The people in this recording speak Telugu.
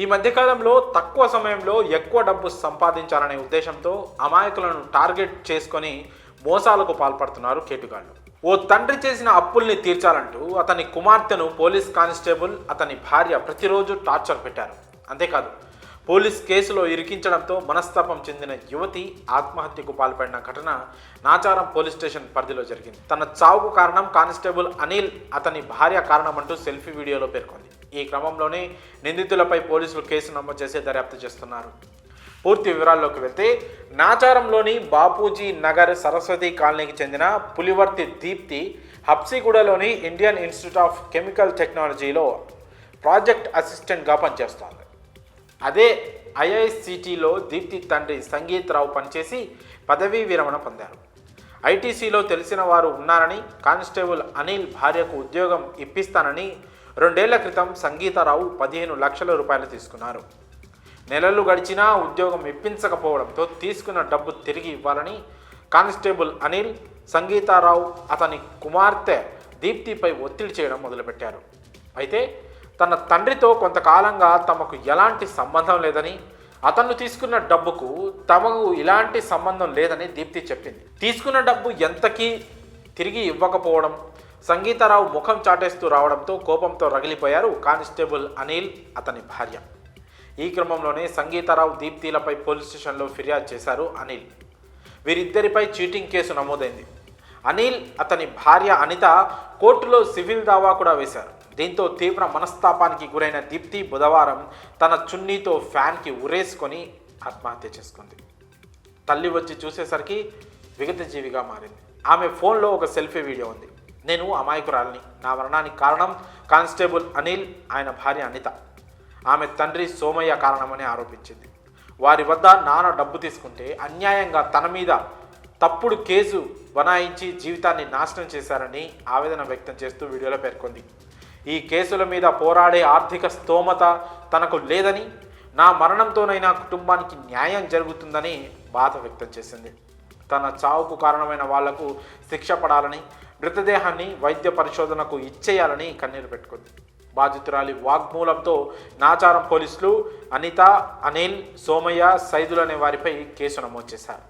ఈ మధ్యకాలంలో తక్కువ సమయంలో ఎక్కువ డబ్బు సంపాదించాలనే ఉద్దేశంతో అమాయకులను టార్గెట్ చేసుకొని మోసాలకు పాల్పడుతున్నారు కేటుగాళ్లు. ఓ తండ్రి చేసిన అప్పుల్ని తీర్చాలంటూ అతని కుమార్తెను పోలీస్ కానిస్టేబుల్ అతని భార్య ప్రతిరోజు టార్చర్ పెట్టారు. అంతేకాదు, పోలీస్ కేసులో ఇరికించడంతో మనస్తాపం చెందిన యువతి ఆత్మహత్యకు పాల్పడిన ఘటన నాచారం పోలీస్ స్టేషన్ పరిధిలో జరిగింది. తన చావుకు కారణం కానిస్టేబుల్ అనిల్, అతని భార్య కారణమంటూ సెల్ఫీ వీడియోలో పేర్కొంది. ఈ క్రమంలోనే నిందితులపై పోలీసులు కేసు నమోదు చేసి దర్యాప్తు చేస్తున్నారు. పూర్తి వివరాల్లోకి వెళ్తే, నాచారంలోని బాపూజీ నగర్ సరస్వతి కాలనీకి చెందిన పులివర్తి దీప్తి హబ్సిగూడలోని ఇండియన్ ఇన్స్టిట్యూట్ ఆఫ్ కెమికల్ టెక్నాలజీలో ప్రాజెక్ట్ అసిస్టెంట్గా పనిచేస్తోంది. అదే ఐఐసిటిలో దీప్తి తండ్రి సంగీత్ రావు పనిచేసి పదవీ విరమణ పొందారు. ఐటీసీలో తెలిసిన వారు ఉన్నారని, కానిస్టేబుల్ అనిల్ భార్యకు ఉద్యోగం ఇప్పిస్తానని 2 ఏళ్ల క్రితం సంగీతారావు 15 లక్షల రూపాయలు తీసుకున్నారు. నెలలు గడిచినా ఉద్యోగం ఇప్పించకపోవడంతో తీసుకున్న డబ్బు తిరిగి ఇవ్వాలని కానిస్టేబుల్ అనిల్, సంగీతారావు అతని కుమార్తె దీప్తిపై ఒత్తిడి చేయడం మొదలుపెట్టారు. అయితే తన తండ్రితో కొంతకాలంగా తమకు ఎలాంటి సంబంధం లేదని, అతను తీసుకున్న డబ్బుకు తమకు ఇలాంటి సంబంధం లేదని దీప్తి చెప్పింది. తీసుకున్న డబ్బు ఎంతకీ తిరిగి ఇవ్వకపోవడం, సంగీతారావు ముఖం చాటేస్తూ రావడంతో కోపంతో రగిలిపోయారు కానిస్టేబుల్ అనిల్, అతని భార్య. ఈ క్రమంలోనే సంగీతారావు, దీప్తిలపై పోలీస్ స్టేషన్లో ఫిర్యాదు చేశారు అనిల్. వీరిద్దరిపై చీటింగ్ కేసు నమోదైంది. అనిల్, అతని భార్య అనిత కోర్టులో సివిల్ దావా కూడా వేశారు. దీంతో తీవ్ర మనస్తాపానికి గురైన దీప్తి బుధవారం తన చున్నీతో ఫ్యాన్కి ఉరేసుకొని ఆత్మహత్య చేసుకుంది. తల్లి వచ్చి చూసేసరికి విగతజీవిగా మారింది. ఆమె ఫోన్లో ఒక సెల్ఫీ వీడియో ఉంది. నేను అమాయకురాలిని, నా మరణానికి కారణం కానిస్టేబుల్ అనిల్, ఆయన భార్య అనిత, ఆమె తండ్రి సోమయ్య కారణమని ఆరోపించింది. వారి వద్ద నాన్న డబ్బు తీసుకుంటే అన్యాయంగా తన మీద తప్పుడు కేసు బనాయించి జీవితాన్ని నాశనం చేశారని ఆవేదన వ్యక్తం చేస్తూ వీడియోలో పేర్కొంది. ఈ కేసుల మీద పోరాడే ఆర్థిక స్తోమత తనకు లేదని, నా మరణంతోనైనా కుటుంబానికి న్యాయం జరుగుతుందని బాధ వ్యక్తం చేసింది. తన చావుకు కారణమైన వాళ్లకు శిక్ష పడాలని, మృతదేహాన్ని వైద్య పరిశోధనకు ఇచ్చేయాలని కన్నీరు పెట్టుకుంది. బాధితురాలి వాగ్మూలంతో నాచారం పోలీసులు అనిత, అనిల్, సోమయ్య, సైదులు అనే వారిపై కేసు నమోదు చేశారు.